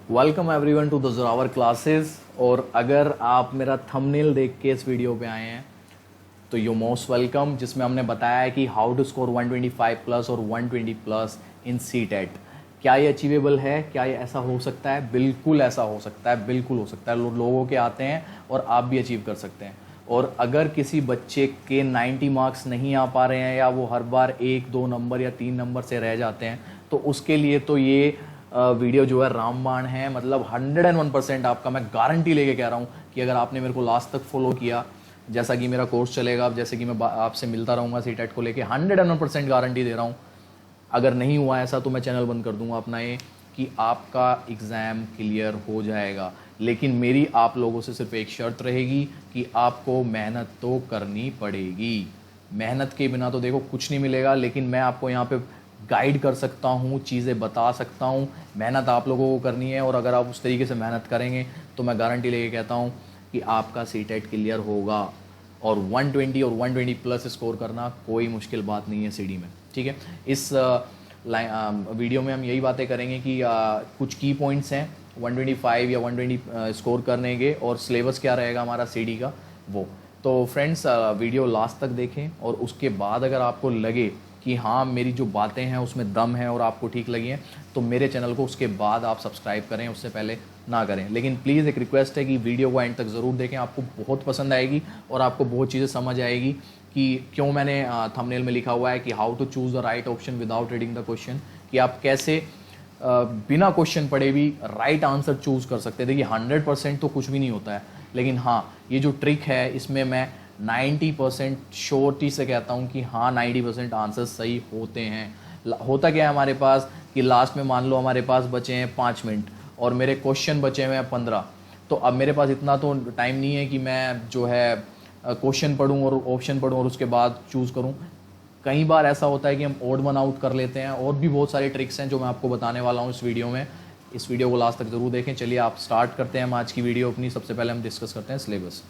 Welcome everyone to the Zorawar classes. और अगर आप मेरा थंबनेल देख के इस वीडियो पे आए हैं तो यू मोस्ट वेलकम, जिसमें हमने बताया है कि हाउ टू स्कोर 125 प्लस और 120 प्लस इन सीटेट। क्या ये अचीवेबल है? क्या ये ऐसा हो सकता है? बिल्कुल ऐसा हो सकता है, बिल्कुल हो सकता है। लोगों के आते हैं और आप भी अचीव कर सकते हैं। और अगर किसी बच्चे के 90 मार्क्स नहीं आ पा रहे हैं या वो हर बार 1-2 नंबर या 3 नंबर से रह जाते हैं तो उसके लिए तो ये वीडियो जो है रामबाण है। मतलब 101% आपका मैं गारंटी लेके कह रहा हूँ कि अगर आपने मेरे को लास्ट तक फॉलो किया, जैसा कि मेरा कोर्स चलेगा, अब जैसे कि मैं आपसे मिलता रहूँगा सीटेट को लेके, 101% गारंटी दे रहा हूँ। अगर नहीं हुआ ऐसा तो मैं चैनल बंद कर दूंगा अपना ये, कि आपका एग्ज़ाम क्लियर हो जाएगा। लेकिन मेरी आप लोगों से सिर्फ एक शर्त रहेगी कि आपको मेहनत तो करनी पड़ेगी। मेहनत के बिना तो देखो कुछ नहीं मिलेगा, लेकिन मैं आपको यहाँ पे गाइड कर सकता हूँ, चीज़ें बता सकता हूँ। मेहनत आप लोगों को करनी है और अगर आप उस तरीके से मेहनत करेंगे तो मैं गारंटी लेके कहता हूँ कि आपका सीटेट क्लियर होगा। और 120 और 120 प्लस स्कोर करना कोई मुश्किल बात नहीं है सीडी में, ठीक है। इस वीडियो में हम यही बातें करेंगे कि कुछ की पॉइंट्स हैं 125 या 120 स्कोर करने के, और सिलेबस क्या रहेगा हमारा सीडी का वो। तो फ्रेंड्स, वीडियो लास्ट तक देखें और उसके बाद अगर आपको लगे कि हाँ मेरी जो बातें हैं उसमें दम है और आपको ठीक लगी हैं तो मेरे चैनल को उसके बाद आप सब्सक्राइब करें, उससे पहले ना करें। लेकिन प्लीज़ एक रिक्वेस्ट है कि वीडियो को एंड तक ज़रूर देखें, आपको बहुत पसंद आएगी और आपको बहुत चीज़ें समझ आएगी कि क्यों मैंने थंबनेल में लिखा हुआ है कि how to choose the right option without reading the question, कि आप कैसे बिना क्वेश्चन पढ़े भी राइट आंसर चूज़ कर सकते हैं। देखिए 100% तो कुछ भी नहीं होता है, लेकिन हाँ ये जो ट्रिक है इसमें मैं 90% श्योरिटी से कहता हूँ कि हाँ 90% आंसर सही होते हैं। होता क्या है हमारे पास कि लास्ट में मान लो हमारे पास बचे हैं 5 मिनट और मेरे क्वेश्चन बचे हुए हैं 15, तो अब मेरे पास इतना तो टाइम नहीं है कि मैं जो है क्वेश्चन पढूं और ऑप्शन पढूं और उसके बाद चूज़ करूं। कई बार ऐसा होता है कि हम ओड वन आउट कर लेते हैं, और भी बहुत सारी ट्रिक्स हैं जो मैं आपको बताने वाला हूँ इस वीडियो में। इस वीडियो को लास्ट तक ज़रूर देखें। चलिए आप स्टार्ट करते हैं हम आज की वीडियो अपनी। सबसे पहले हम डिस्कस करते हैं सिलेबस।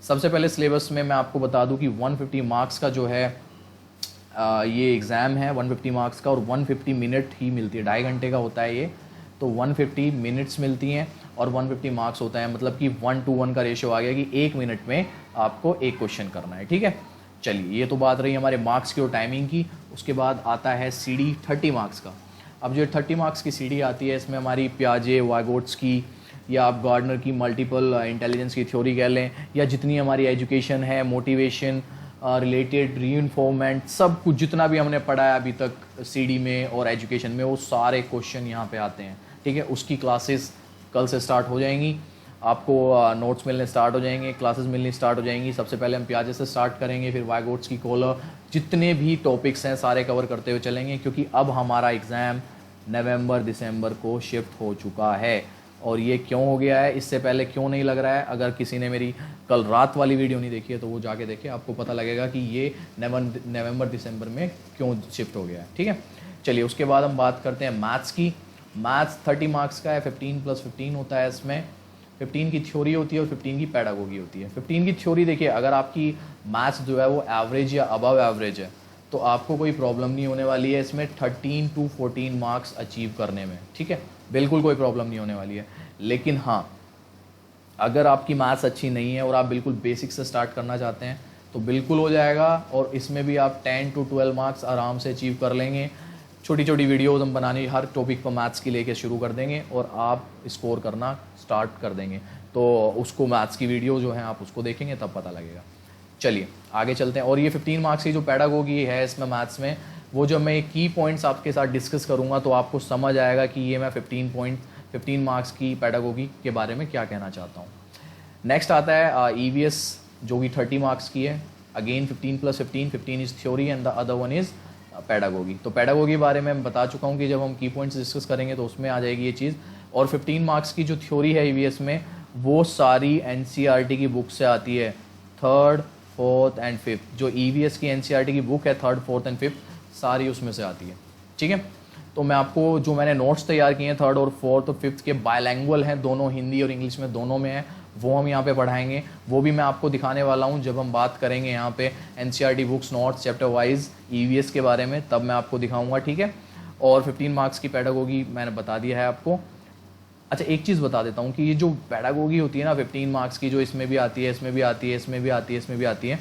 सबसे पहले सिलेबस में मैं आपको बता दूं कि 150 मार्क्स का जो है ये एग्ज़ाम है 150 मार्क्स का, और 150 मिनट ही मिलती है, 2.5 घंटे का होता है ये। तो 150 मिनट्स मिलती हैं और 150 मार्क्स होता है, मतलब कि 1:1 का रेशियो आ गया कि 1 मिनट में आपको एक क्वेश्चन करना है, ठीक है। चलिए ये तो बात रही हमारे मार्क्स की और टाइमिंग की। उसके बाद आता है सीडी 30 मार्क्स का। अब जो 30 मार्क्स की सीडी आती है इसमें हमारी पियाजे, वाइगोट्स्की या आप गार्डनर की मल्टीपल इंटेलिजेंस की थ्योरी कह लें, या जितनी हमारी एजुकेशन है, मोटिवेशन रिलेटेड, रीइंफोर्समेंट, सब कुछ जितना भी हमने पढ़ा है अभी तक सीडी में और एजुकेशन में, वो सारे क्वेश्चन यहाँ पे आते हैं, ठीक है। उसकी क्लासेस कल से स्टार्ट हो जाएंगी, आपको नोट्स मिलने स्टार्ट हो जाएंगे, क्लासेस मिलनी स्टार्ट हो जाएंगी। सबसे पहले हम पियाजे से स्टार्ट करेंगे, फिर वाइगोट्स्की, कोहलर, जितने भी टॉपिक्स हैं सारे कवर करते हुए चलेंगे, क्योंकि अब हमारा एग्ज़ाम नवंबर दिसंबर को शिफ्ट हो चुका है। और ये क्यों हो गया है, इससे पहले क्यों नहीं लग रहा है, अगर किसी ने मेरी कल रात वाली वीडियो नहीं देखी है तो वो जाके देखे, आपको पता लगेगा कि ये नवंबर दिसंबर में क्यों शिफ्ट हो गया है, ठीक है। चलिए उसके बाद हम बात करते हैं मैथ्स की। मैथ्स 30 मार्क्स का है, 15 + 15 होता है इसमें। 15 की थ्योरी होती है और 15 की पैडागोगी होती है। 15 की थ्योरी देखिए, अगर आपकी मैथ्स जो है वो एवरेज या अबव एवरेज है तो आपको कोई प्रॉब्लम नहीं होने वाली है इसमें 13 to 14 मार्क्स अचीव करने में, ठीक है, बिल्कुल कोई प्रॉब्लम नहीं होने वाली है। लेकिन हाँ, अगर आपकी मैथ्स अच्छी नहीं है और आप बिल्कुल बेसिक से स्टार्ट करना चाहते हैं तो बिल्कुल हो जाएगा, और इसमें भी आप 10 to 12 मार्क्स आराम से अचीव कर लेंगे। छोटी छोटी वीडियोज़ हम बनानी हर टॉपिक पर मैथ्स की लेके शुरू कर देंगे और आप स्कोर करना स्टार्ट कर देंगे। तो उसको मैथ्स की वीडियो जो है आप उसको देखेंगे तब पता लगेगा। चलिए आगे चलते हैं। और ये 15 मार्क्स की जो पैडागोगी है इसमें मैथ्स में, वो जो मैं की पॉइंट्स आपके साथ डिस्कस करूंगा तो आपको समझ आएगा कि ये मैं 15 मार्क्स की पैडागोगी के बारे में क्या कहना चाहता हूँ। नेक्स्ट आता है EVS, जो कि 30 मार्क्स की है। Again 15 + 15, 15 is theory and the other one is pedagogy. तो पैडागोगी के बारे में मैं बता चुका हूँ कि जब हम की पॉइंट्स डिस्कस करेंगे तो उसमें आ जाएगी ये चीज़। और 15 मार्क्स की जो थ्योरी है EVS में, वो सारी NCERT की बुक से आती है, 3rd, 4th एंड 5th। जो EVS की NCERT की बुक है 3rd, 4th एंड 5th, सारी उसमें से आती है, ठीक है। तो मैं आपको जो मैंने नोट्स तैयार किए हैं 3rd और 4th और 5th के, बायलैंग्वेज हैं दोनों, हिंदी और इंग्लिश में दोनों में है, वो हम यहाँ पे पढ़ाएंगे। वो भी मैं आपको दिखाने वाला हूँ जब हम बात करेंगे यहाँ पे NCERT books notes chapter wise EVS के बारे में, तब मैं आपको दिखाऊंगा, ठीक है। और 15 मार्क्स की पैडागोगी मैंने बता दिया है आपको। अच्छा एक चीज़ बता देता हूँ कि ये जो पैडागोगी होती है ना 15 मार्क्स की, जो इसमें भी आती है, इसमें भी आती है, इसमें भी आती है, इसमें भी आती है,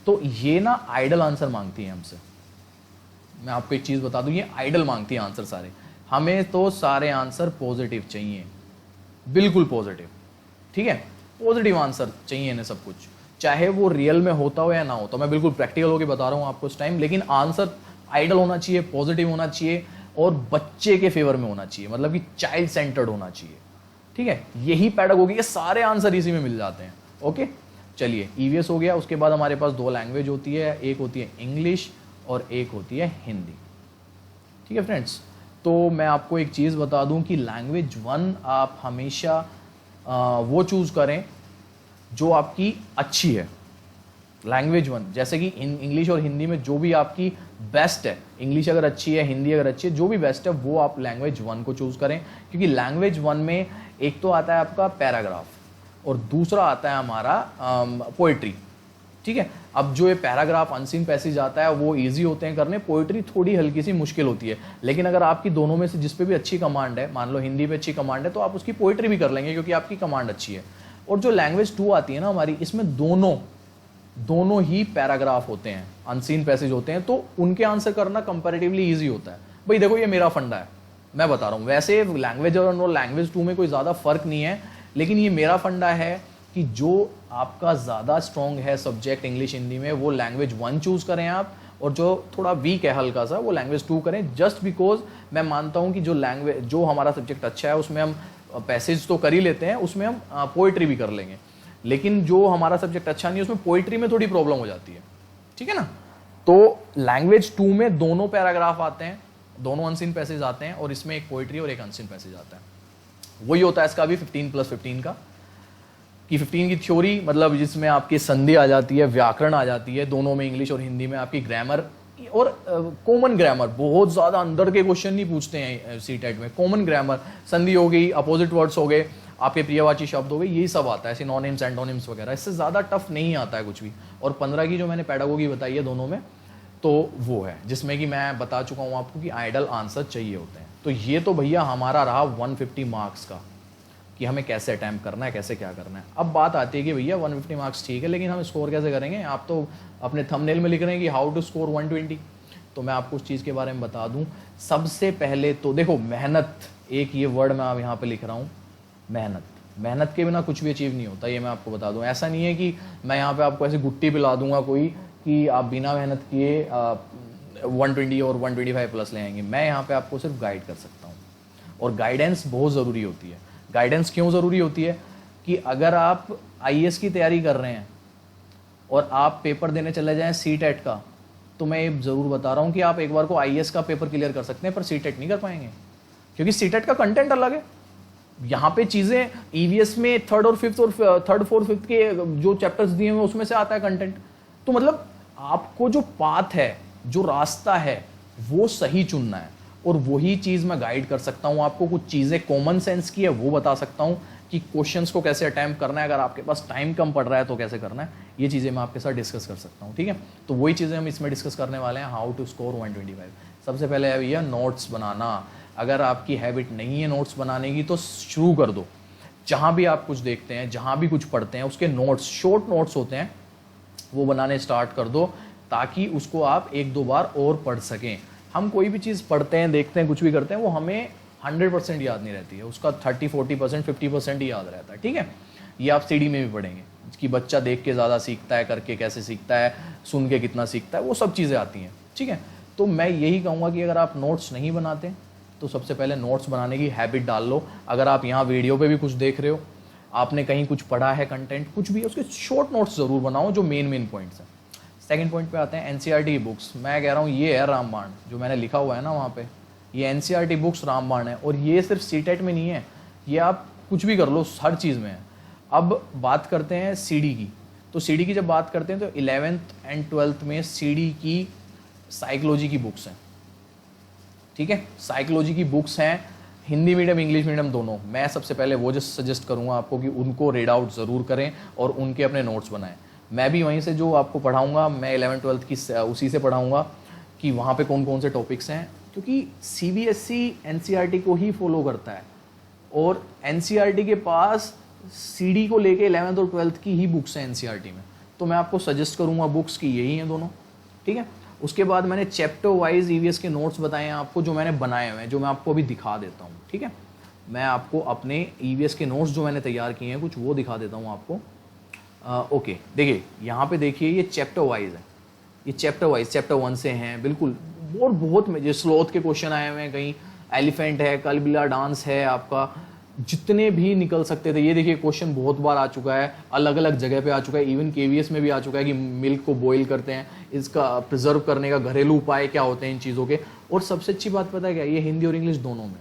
तो ये ना आइडल आंसर मांगती है हमसे। मैं आपको एक चीज़ बता दूँ, ये आइडल मांगती है आंसर सारे। हमें तो सारे आंसर पॉजिटिव चाहिए, बिल्कुल पॉजिटिव, ठीक है, पॉजिटिव आंसर चाहिए इन्हें सब कुछ, चाहे वो रियल में होता हो या ना हो। तो मैं बिल्कुल प्रैक्टिकल होकर बता रहा हूँ आपको इस टाइम, लेकिन आंसर आइडल होना चाहिए, पॉजिटिव होना चाहिए और बच्चे के फेवर में होना चाहिए, मतलब कि चाइल्ड सेंटर्ड होना चाहिए, ठीक है। यही पैडागोगी के सारे आंसर इसी में मिल जाते हैं। ओके, चलिए ईवीएस हो गया। उसके बाद हमारे पास दो लैंग्वेज होती है, एक होती है इंग्लिश और एक होती है हिंदी, ठीक है फ्रेंड्स। तो मैं आपको एक चीज़ बता दूं कि लैंग्वेज 1 आप हमेशा वो चूज़ करें जो आपकी अच्छी है। लैंग्वेज 1 जैसे कि इंग्लिश और हिंदी में जो भी आपकी बेस्ट है, इंग्लिश अगर अच्छी है, हिंदी अगर अच्छी है, जो भी बेस्ट है वो आप लैंग्वेज 1 को चूज़ करें, क्योंकि लैंग्वेज 1 में एक तो आता है आपका पैराग्राफ और दूसरा आता है हमारा पोइट्री, ठीक है। अब जो ये पैराग्राफ अनसीन पैसेज आता है वो इजी होते हैं करने, पोइट्री थोड़ी हल्की सी मुश्किल होती है। लेकिन अगर आपकी दोनों में से जिस पे भी अच्छी कमांड है, मान लो हिंदी पे अच्छी कमांड है, तो आप उसकी पोइट्री भी कर लेंगे क्योंकि आपकी कमांड अच्छी है। और जो लैंग्वेज 2 आती है ना हमारी, इसमें दोनों ही पैराग्राफ होते हैं, अनसीन पैसेज होते हैं, तो उनके आंसर करना कंपैरेटिवली ईजी होता है। भाई देखो ये मेरा फंडा है, मैं बता रहा हूँ, वैसे लैंग्वेज और लैंग्वेज 2 में कोई ज़्यादा फर्क नहीं है, लेकिन ये मेरा फंडा है कि जो आपका ज़्यादा स्ट्रॉन्ग है सब्जेक्ट इंग्लिश हिंदी में, वो लैंग्वेज 1 चूज़ करें आप, और जो थोड़ा वीक है हल्का सा वो लैंग्वेज 2 करें। जस्ट बिकॉज मैं मानता हूँ कि जो हमारा सब्जेक्ट अच्छा है उसमें हम पैसेज तो कर ही लेते हैं, उसमें हम पोइट्री भी कर लेंगे, लेकिन जो हमारा सब्जेक्ट अच्छा नहीं है उसमें पोइट्री में थोड़ी प्रॉब्लम हो जाती है, ठीक है ना। तो लैंग्वेज 2 में दोनों पैराग्राफ आते हैं, दोनों अनसीन पैसेज आते हैं, और इसमें एक पोइट्री और एक अनसीन पैसेज आता है। वही होता है इसका भी 15+15 का, कि 15 की थ्योरी मतलब जिसमें आपकी संधि आ जाती है, व्याकरण आ जाती है, दोनों में इंग्लिश और हिंदी में आपकी ग्रामर और कॉमन ग्रामर, बहुत ज़्यादा अंदर के क्वेश्चन नहीं पूछते हैं सीटेट में। कॉमन ग्रामर, संधि हो गई, अपोजिट वर्ड्स हो गए, आपके प्रियवाची शब्द हो गए, यही सब आता है, सिनोनिम्स एंटोनिम्स वगैरह, इससे ज़्यादा टफ नहीं आता है कुछ भी। और 15 की जो मैंने पैडागोगी बताई है दोनों में, तो वो है जिसमें कि मैं बता चुका हूँ आपको कि आइडल आंसर चाहिए होते हैं। तो ये तो भैया हमारा रहा 150 मार्क्स का कि हमें कैसे अटैम्प्ट करना है, कैसे क्या करना है। अब बात आती है कि भैया 150 मार्क्स ठीक है, लेकिन हम स्कोर कैसे करेंगे। आप तो अपने थंबनेल में लिख रहे हैं कि हाउ टू स्कोर 120, तो मैं आपको उस चीज़ के बारे में बता दूं। सबसे पहले तो देखो मेहनत, एक ये वर्ड मैं यहाँ पे लिख रहा हूँ, मेहनत के बिना कुछ भी अचीव नहीं होता, ये मैं आपको बता दूं। ऐसा नहीं है कि मैं यहाँ पे आपको ऐसे गुट्टी पिला दूंगा कोई कि आप बिना मेहनत किए 120 और 125 प्लस ले आएंगे। मैं यहाँ पे आपको सिर्फ गाइड कर सकता हूँ, और गाइडेंस बहुत ज़रूरी होती है। गाइडेंस क्यों ज़रूरी होती है कि अगर आप आईएएस की तैयारी कर रहे हैं और आप पेपर देने चले जाएं सीटेट का, तो मैं ये ज़रूर बता रहा हूँ कि आप एक बार को आईएएस का पेपर क्लियर कर सकते हैं पर सीटेट नहीं कर पाएंगे, क्योंकि सीटेट का कंटेंट अलग है। यहाँ पे चीज़ें ईवीएस में थर्ड फोर्थ फिफ्थ के जो चैप्टर्स दिए हुए उसमें से आता है कंटेंट। तो मतलब आपको जो पाथ है, जो रास्ता है, वो सही चुनना है, और वही चीज़ मैं गाइड कर सकता हूँ आपको। कुछ चीज़ें कॉमन सेंस की है वो बता सकता हूँ कि क्वेश्चंस को कैसे अटेम्प्ट करना है, अगर आपके पास टाइम कम पड़ रहा है तो कैसे करना है, ये चीज़ें मैं आपके साथ डिस्कस कर सकता हूँ, ठीक है। तो वही चीज़ें हम इसमें डिस्कस करने वाले हैं, हाउ टू स्कोर 125। सबसे पहले है भैया नोट्स बनाना। अगर आपकी हैबिट नहीं है नोट्स बनाने की तो शुरू कर दो। जहाँ भी आप कुछ देखते हैं, जहाँ भी कुछ पढ़ते हैं, उसके नोट्स, शॉर्ट नोट्स होते हैं, वो बनाने स्टार्ट कर दो, ताकि उसको आप 1-2 बार और पढ़ सकें। हम कोई भी चीज़ पढ़ते हैं, देखते हैं, कुछ भी करते हैं, वो हमें 100% याद नहीं रहती है, उसका 30-40%, 50% ही याद रहता है, ठीक है। ये आप सीडी में भी पढ़ेंगे कि बच्चा देख के ज़्यादा सीखता है, करके कैसे सीखता है, सुन के कितना सीखता है, वो सब चीज़ें आती हैं, ठीक है। तो मैं यही कहूँगा कि अगर आप नोट्स नहीं बनाते तो सबसे पहले नोट्स बनाने की हैबिट डाल लो। अगर आप यहाँ वीडियो पे भी कुछ देख रहे हो, आपने कहीं कुछ पढ़ा है कंटेंट, कुछ भी, उसके शॉर्ट नोट्स ज़रूर बनाओ जो मेन पॉइंट्स हैं। सेकंड पॉइंट पे आते हैं एनसीईआरटी बुक्स। मैं कह रहा हूँ ये है रामबाण, जो मैंने लिखा हुआ है ना वहाँ पे, ये एनसीईआरटी बुक्स रामबाण है। और ये सिर्फ सीटेट में नहीं है, ये आप कुछ भी कर लो, हर चीज़ में है। अब बात करते हैं सीडी की। तो सीडी की जब बात करते हैं तो 11th एंड 12th में सीडी की साइकोलॉजी की बुक्स हैं, ठीक है। साइकोलॉजी की बुक्स हैं, हिंदी मीडियम इंग्लिश मीडियम दोनों। मैं सबसे पहले वो जो सजेस्ट करूँगा आपको कि उनको रीड आउट ज़रूर करें और उनके अपने नोट्स बनाएं। मैं भी वहीं से जो आपको पढ़ाऊँगा, मैं 11th-12th की उसी से पढ़ाऊँगा कि वहाँ पे कौन कौन से टॉपिक्स हैं, क्योंकि सीबीएसई एनसीईआरटी को ही फॉलो करता है और एनसीईआरटी के पास सीडी को लेके 11th और 12th की ही बुक्स हैं एनसीईआरटी में, तो मैं आपको सजेस्ट करूंगा बुक्स की यही हैं दोनों, ठीक है। उसके बाद मैंने चैप्टर वाइज ईवीएस के नोट्स बताए हैं आपको, जो मैंने बनाए हुए हैं, जो मैं आपको अभी दिखा देता हूँ, ठीक है। मैं आपको अपने ईवीएस के नोट्स जो मैंने तैयार किए हैं कुछ वो दिखा देता हूँ आपको। ओके, देखिए यहाँ पे देखिए ये चैप्टर वाइज है, ये चैप्टर वाइज चैप्टर 1 से हैं बिल्कुल। और बहुत में स्लोथ के क्वेश्चन आए हुए हैं, कहीं एलिफेंट है, कलबिला डांस है, आपका जितने भी निकल सकते थे। ये देखिए क्वेश्चन बहुत बार आ चुका है, अलग अलग जगह पे आ चुका है, इवन केवीएस में भी आ चुका है कि मिल्क को बॉईल करते हैं, इसका प्रिजर्व करने का घरेलू उपाय क्या होते हैं इन चीज़ों के। और सबसे अच्छी बात पता है क्या, ये हिंदी और इंग्लिश दोनों में।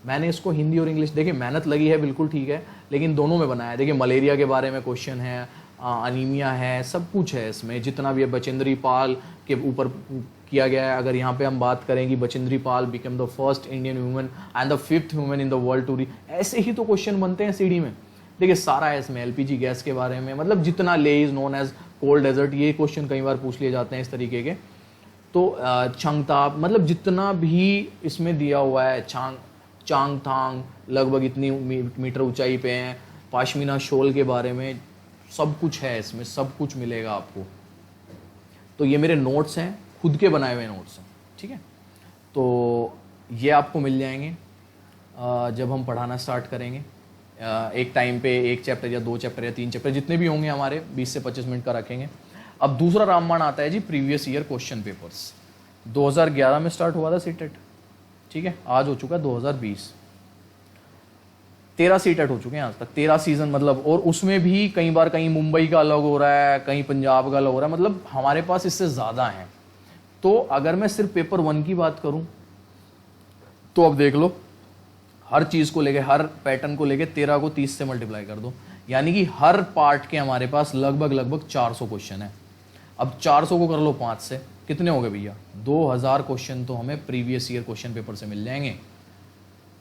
मैंने इसको हिंदी और इंग्लिश, देखिए मेहनत लगी है बिल्कुल ठीक है, लेकिन दोनों में बनाया है। देखिए मलेरिया के बारे में क्वेश्चन है, अनीमिया है, सब कुछ है इसमें, जितना भी है बचेंद्री पाल के ऊपर किया गया है। अगर यहाँ पे हम बात करें कि Bachendri Pal become the first Indian woman and the 5th woman in the world to ऐसे ही तो क्वेश्चन बनते हैं सीडी में। देखिए सारा है इसमें, एलपीजी गैस के बारे में, मतलब जितना Leh is known as cold desert, ये क्वेश्चन कई बार पूछ लिए जाते हैं इस तरीके के। तो चंगताप, मतलब जितना भी इसमें दिया हुआ है, चांगथांग लगभग इतनी मीटर ऊंचाई पे हैं, पाशमीना शोल के बारे में सब कुछ है इसमें, सब कुछ मिलेगा आपको। तो ये मेरे नोट्स हैं, खुद के बनाए हुए नोट्स हैं, ठीक है। तो ये आपको मिल जाएंगे जब हम पढ़ाना स्टार्ट करेंगे। एक टाइम पे एक चैप्टर या 2 चैप्टर या 3 चैप्टर जितने भी होंगे हमारे 20 से 25 मिनट का रखेंगे। अब दूसरा रामबाण आता है जी, प्रीवियस ईयर क्वेश्चन पेपर्स। 2011 में स्टार्ट हुआ था सीटेट, ठीक है, आज हो चुका है 2020। 13 सीटेट हो चुके हैं आज तक, 13 सीजन मतलब। और उसमें भी कई बार कहीं मुंबई का अलग हो रहा है, कहीं पंजाब का अलग हो रहा है, मतलब हमारे पास इससे ज़्यादा हैं। तो अगर मैं सिर्फ पेपर 1 की बात करूं तो अब देख लो, हर चीज़ को लेके, हर पैटर्न को लेके 13 को 30 से मल्टीप्लाई कर दो, यानी कि हर पार्ट के हमारे पास लगभग 400 क्वेश्चन है। अब 400 को कर लो 5 से, कितने हो गए भैया? 2000 क्वेश्चन तो हमें प्रीवियस ईयर क्वेश्चन पेपर से मिल जाएंगे।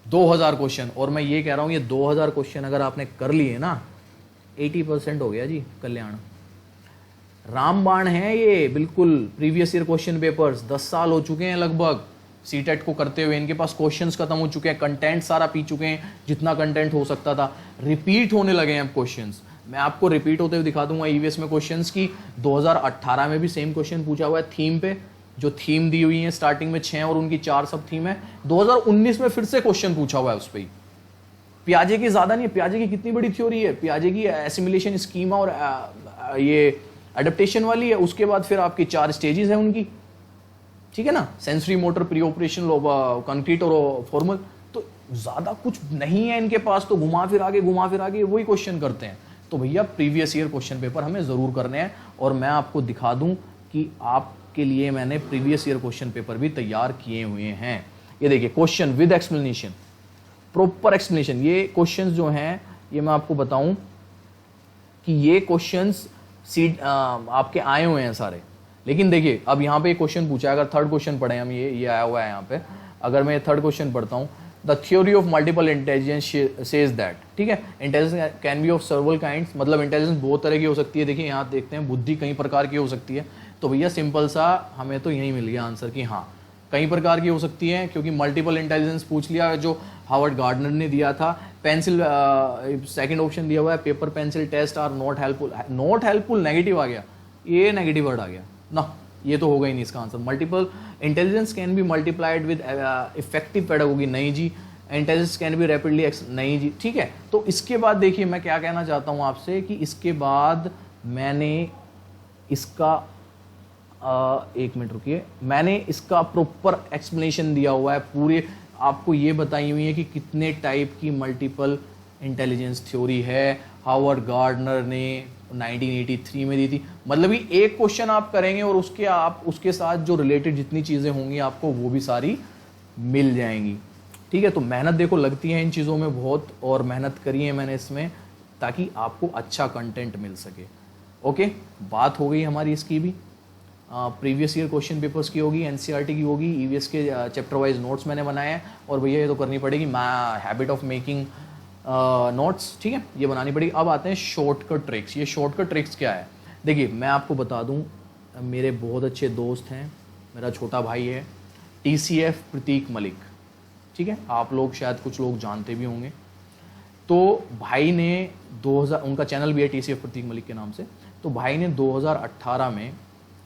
2000 क्वेश्चन, और मैं ये कह रहा हूँ ये 2000 क्वेश्चन अगर आपने कर लिए ना, 80% हो गया जी कल्याण। रामबाण है ये बिल्कुल, प्रीवियस ईयर क्वेश्चन पेपर्स 10 साल हो चुके हैं लगभग सीटेट को करते हुए। इनके पास क्वेश्चंस खत्म हो चुके हैं, कंटेंट सारा पी चुके हैं, जितना कंटेंट हो सकता था। रिपीट होने लगे हैं अब क्वेश्चंस, मैं आपको रिपीट होते हुए दिखा दूंगा ईवीएस में क्वेश्चंस की। 2018 में भी सेम क्वेश्चन पूछा हुआ है थीम पे, जो थीम दी हुई है स्टार्टिंग में 6 और उनकी 4 सब थीम है। 2019 में फिर से क्वेश्चन पूछा हुआ है उस पर ही। पियाजे की ज्यादा नहीं है, पियाजे की कितनी बड़ी थ्योरी है, पियाजे की एसिमिलेशन स्कीमा और ये एडेप्टेशन वाली है। उसके बाद फिर आपकी 4 स्टेजेस है उनकी, ठीक है ना, sensory, motor, pre operation, concrete और फॉर्मल। तो ज्यादा कुछ नहीं है इनके पास, तो घुमा फिर आगे वही क्वेश्चन करते हैं। तो भैया प्रीवियस ईयर क्वेश्चन पेपर हमें जरूर करने हैं, और मैं आपको दिखा दूं कि आपके लिए मैंने प्रीवियस ईयर क्वेश्चन पेपर भी तैयार किए हुए हैं। ये देखिए question with explanation, proper explanation. ये क्वेश्चंस जो हैं, ये मैं आपको बताऊं कि ये क्वेश्चंस आपके आए हुए हैं सारे। लेकिन देखिए अब यहाँ पे एक क्वेश्चन पूछा है, अगर थर्ड क्वेश्चन पढ़े हम, ये आया हुआ है यहाँ पे, अगर मैं थर्ड क्वेश्चन पढ़ता हूँ, the theory of multiple intelligence says that, ठीक है, intelligence can be of सर्वल kinds, मतलब इंटेलिजेंस बहुत तरह की हो सकती है। देखिए यहाँ देखते हैं, बुद्धि कई प्रकार की हो सकती है। तो भैया सिंपल सा हमें तो यही मिल गया आंसर कि हाँ कई प्रकार की हो सकती है, क्योंकि मल्टीपल इंटेलिजेंस पूछ लिया जो हार्वर्ड गार्डनर ने दिया था। पेंसिल, सेकंड ऑप्शन दिया हुआ है, paper pencil test are not helpful. Not helpful negative आ गया, ये नेगेटिव वर्ड आ गया ना, ये तो होगा ही नहीं इसका answer. Multiple intelligence can be multiplied with effective pedagogy, नहीं जी। इंटेलिजेंस कैन बी रैपिडली, नहीं जी, ठीक है। तो इसके बाद देखिए मैं क्या कहना चाहता हूँ आपसे कि इसके बाद मैंने इसका एक मिनट रुकिए, मैंने इसका प्रॉपर एक्सप्लेनेशन दिया हुआ है, पूरे आपको ये बताई हुई है कि कितने टाइप की मल्टीपल इंटेलिजेंस थ्योरी है। हार्वर्ड गार्डनर ने 1983 में दी थी। मतलब कि एक क्वेश्चन आप करेंगे और उसके साथ जो रिलेटेड जितनी चीज़ें होंगी आपको वो भी सारी मिल जाएंगी, ठीक है। तो मेहनत देखो लगती है इन चीज़ों में बहुत, और मेहनत करी है मैंने इसमें ताकि आपको अच्छा कंटेंट मिल सके। ओके, बात हो गई हमारी इसकी भी, प्रीवियस ईयर क्वेश्चन पेपर्स की होगी, एनसीईआरटी की होगी, ईवीएस के चैप्टर वाइज नोट्स मैंने बनाए हैं। और भैया ये तो करनी पड़ेगी, हैबिट ऑफ मेकिंग नोट्स, ठीक है, ये बनानी पड़ेगी। अब आते हैं शॉर्टकट ट्रिक्स। ये शॉर्टकट ट्रिक्स क्या है? देखिए मैं आपको बता दूं, मेरे बहुत अच्छे दोस्त हैं, मेरा छोटा भाई है TCF प्रतीक मलिक, ठीक है, आप लोग शायद कुछ लोग जानते भी होंगे। तो भाई ने 2000, उनका चैनल भी है TCF प्रतीक मलिक के नाम से, तो भाई ने 2018 में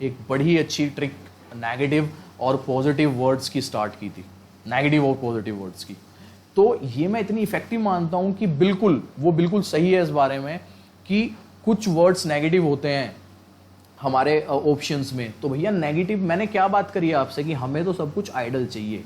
एक बड़ी अच्छी ट्रिक नेगेटिव और पॉजिटिव वर्ड्स की स्टार्ट की थी, नेगेटिव और पॉजिटिव वर्ड्स की। तो ये मैं इतनी इफेक्टिव मानता हूँ कि बिल्कुल वो बिल्कुल सही है इस बारे में कि कुछ वर्ड्स नेगेटिव होते हैं हमारे ऑप्शंस में। तो भैया नेगेटिव, मैंने क्या बात करी है आपसे कि हमें तो सब कुछ आइडल चाहिए,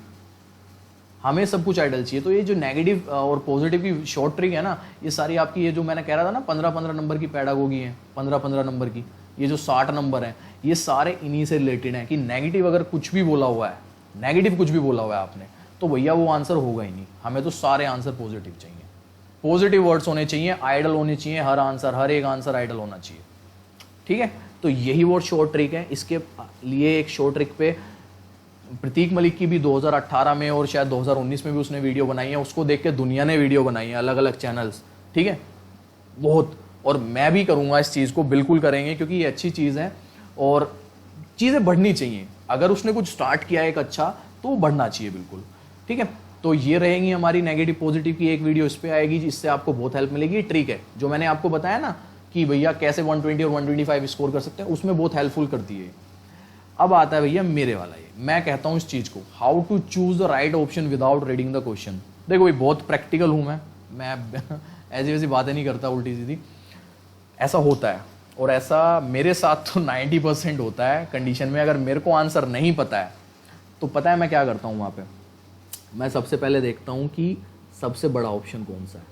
हमें सब कुछ आइडल चाहिए। तो ये जो नेगेटिव और पॉजिटिव की शॉर्ट ट्रिक है ना, ये सारी आपकी, ये जो मैंने कह रहा था ना 15-15 नंबर की पैडागोगी है, 15-15 नंबर की, ये जो 60 नंबर हैं, ये सारे इन्हीं से रिलेटेड हैं कि नेगेटिव अगर कुछ भी बोला हुआ है, नेगेटिव कुछ भी बोला हुआ है आपने, तो भैया वो आंसर होगा ही नहीं। हमें तो सारे आंसर पॉजिटिव चाहिए, पॉजिटिव वर्ड्स होने चाहिए, आइडल होने चाहिए, हर आंसर, हर एक आंसर आइडल होना चाहिए। ठीक है, तो यही वो शॉर्ट ट्रिक है। इसके लिए एक शॉर्ट ट्रिक पे प्रतीक मलिक की भी 2018 में और शायद 2019 में भी उसने वीडियो बनाई है, उसको देख के दुनिया ने वीडियो बनाई है, अलग अलग चैनल्स। ठीक है, बहुत, और मैं भी करूंगा इस चीज़ को, बिल्कुल करेंगे, क्योंकि ये अच्छी चीज़ है और चीज़ें बढ़नी चाहिए। अगर उसने कुछ स्टार्ट किया है एक अच्छा, तो वो बढ़ना चाहिए बिल्कुल। ठीक है, तो ये रहेंगी हमारी नेगेटिव पॉजिटिव की एक वीडियो, इस पर आएगी, जिससे आपको बहुत हेल्प मिलेगी। ट्रिक है जो मैंने आपको बताया ना कि भैया कैसे 120 और 125 स्कोर कर सकते हैं, उसमें बहुत हेल्पफुल करती है। अब आता है भैया मेरे वाला, ये मैं कहता हूँ इस चीज़ को, how to choose the right option without reading the question. देखो भाई बहुत प्रैक्टिकल हूँ मैं ऐसी वैसी बातें नहीं करता उल्टी सीधी, ऐसा होता है और ऐसा मेरे साथ तो 90% होता है कंडीशन में। अगर मेरे को आंसर नहीं पता है तो पता है मैं क्या करता हूँ, वहाँ पे मैं सबसे पहले देखता हूँ कि सबसे बड़ा ऑप्शन कौन सा है।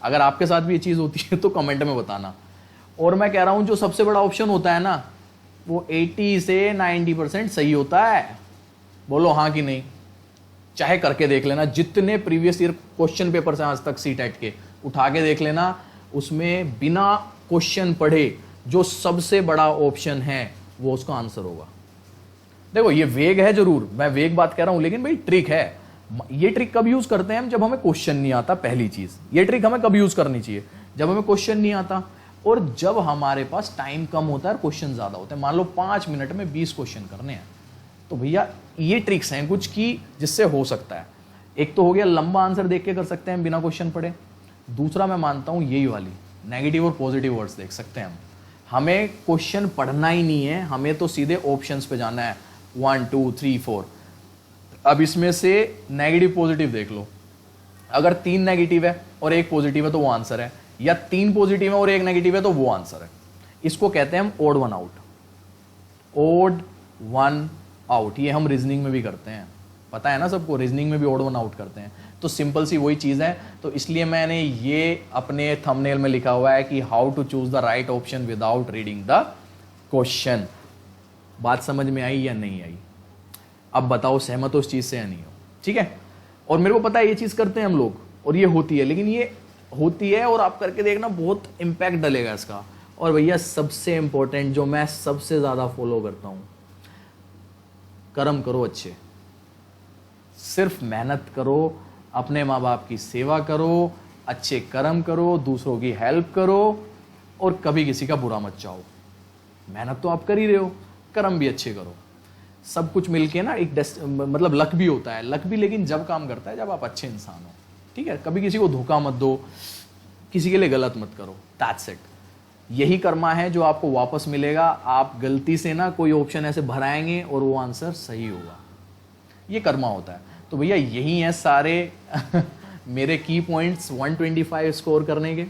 अगर आपके साथ भी ये चीज़ होती है तो कमेंट में बताना। और मैं कह रहा हूँ जो सबसे बड़ा ऑप्शन होता है ना, वो 80 से 90% सही होता है। बोलो हाँ कि नहीं, चाहे करके देख लेना, जितने प्रीवियस ईयर क्वेश्चन पेपर से आज तक सीटेट के उठा के देख लेना, उसमें बिना क्वेश्चन पढ़े जो सबसे बड़ा ऑप्शन है वो उसका आंसर होगा। देखो ये वेग है जरूर, मैं वेग बात कर रहा हूं, लेकिन भाई ट्रिक है। ये ट्रिक कब यूज करते हैं हम, जब हमें क्वेश्चन नहीं आता। पहली चीज, ये ट्रिक हमें कब यूज करनी चाहिए, जब हमें क्वेश्चन नहीं आता और जब हमारे पास टाइम कम होता है और क्वेश्चन ज्यादा होते हैं। मान लो 5 मिनट में 20 क्वेश्चन करने हैं, तो भैया ये ट्रिक्स हैं कुछ की जिससे हो सकता है। एक तो हो गया लंबा आंसर देख के कर सकते हैं बिना क्वेश्चन पढ़े। दूसरा मैं मानता हूं यही वाली नेगेटिव और पॉजिटिव वर्ड्स देख सकते हैं हम। हमें क्वेश्चन पढ़ना ही नहीं है, हमें तो सीधे ऑप्शंस पे जाना है, 1 2 3 4। अब इसमें से नेगेटिव पॉजिटिव देख लो, अगर 3 नेगेटिव है और 1 पॉजिटिव है तो वो आंसर है, या 3 पॉजिटिव है और 1 नेगेटिव है तो वो आंसर है। इसको कहते हैं हम odd one out, odd one out. ये हम रीजनिंग में भी करते हैं, पता है ना सबको, रीजनिंग में भी ओड वन आउट करते हैं। तो सिंपल सी वही चीज़ है। तो इसलिए मैंने ये अपने थंबनेल में लिखा हुआ है कि how to choose the right option without reading the question. बात समझ में आई या नहीं आई? अब बताओ सहमत हो इस चीज़ से या नहीं हो? ठीक है, और मेरे को पता है ये चीज़ करते हैं हम लोग और ये होती है, लेकिन ये होती है और आप करके देखना बहुत इम्पैक्ट डलेगा इसका। और भैया सबसे इंपॉर्टेंट जो मैं सबसे ज़्यादा फॉलो करता हूँ, कर्म करो अच्छे, सिर्फ मेहनत करो, अपने माँ बाप की सेवा करो, अच्छे कर्म करो, दूसरों की हेल्प करो और कभी किसी का बुरा मत चाहो। मेहनत तो आप कर ही रहे हो, कर्म भी अच्छे करो, सब कुछ मिलके ना एक मतलब लक भी होता है, लक भी लेकिन जब काम करता है जब आप अच्छे इंसान हो। ठीक है, कभी किसी को धोखा मत दो, किसी के लिए गलत मत करो, दैट्स इट। यही कर्मा है जो आपको वापस मिलेगा। आप गलती से ना कोई ऑप्शन ऐसे भराएंगे और वो आंसर सही होगा, ये कर्मा होता है। तो भैया यही है सारे मेरे की पॉइंट्स 125 स्कोर करने के।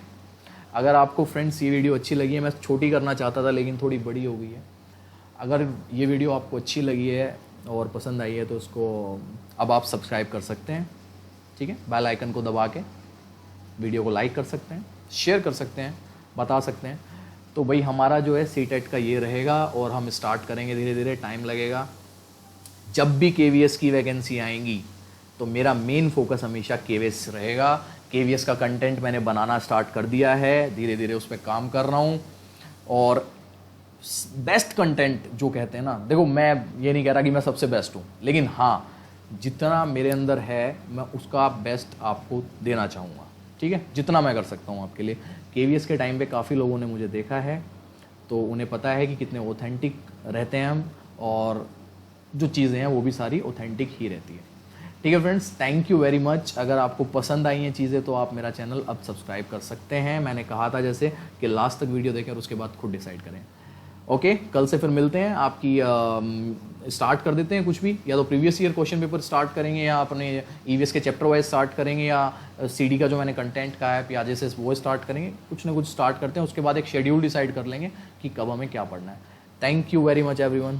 अगर आपको फ्रेंड्स ये वीडियो अच्छी लगी है, मैं छोटी करना चाहता था लेकिन थोड़ी बड़ी हो गई है। अगर ये वीडियो आपको अच्छी लगी है और पसंद आई है तो उसको अब आप सब्सक्राइब कर सकते हैं। ठीक है, बेल आइकन को दबा के वीडियो को लाइक कर सकते हैं, शेयर कर सकते हैं, बता सकते हैं। तो भाई हमारा जो है सीटेट का ये रहेगा और हम स्टार्ट करेंगे धीरे धीरे, टाइम लगेगा। जब भी केवीएस की वैकेंसी आएंगी तो मेरा मेन फोकस हमेशा केवीएस रहेगा। केवीएस का कंटेंट मैंने बनाना स्टार्ट कर दिया है, धीरे धीरे उस पर काम कर रहा हूँ। और बेस्ट कंटेंट जो कहते हैं ना, देखो मैं ये नहीं कह रहा कि मैं सबसे बेस्ट हूँ, लेकिन हाँ जितना मेरे अंदर है मैं उसका बेस्ट आपको देना चाहूँगा। ठीक है, जितना मैं कर सकता हूँ आपके लिए। केवीएस के टाइम पे काफ़ी लोगों ने मुझे देखा है तो उन्हें पता है कि कितने ऑथेंटिक रहते हैं हम, और जो चीज़ें हैं वो भी सारी ऑथेंटिक ही रहती है। ठीक है friends, thank you very much. अगर आपको पसंद आई हैं चीज़ें तो आप मेरा चैनल अब सब्सक्राइब कर सकते हैं। मैंने कहा था जैसे कि लास्ट तक वीडियो देखें और उसके बाद खुद डिसाइड करें। ओके, कल से फिर मिलते हैं। आपकी स्टार्ट कर देते हैं कुछ भी, या तो previous year question paper start करेंगे, या अपने ईवीएस के चैप्टर वाइज स्टार्ट करेंगे, या सीडी का जो मैंने कंटेंट कहा है या जैसे वो स्टार्ट करेंगे। कुछ ना कुछ स्टार्ट करते हैं, उसके बाद एक शेड्यूल डिसाइड कर लेंगे कि कब हमें क्या पढ़ना है। Thank you very much everyone.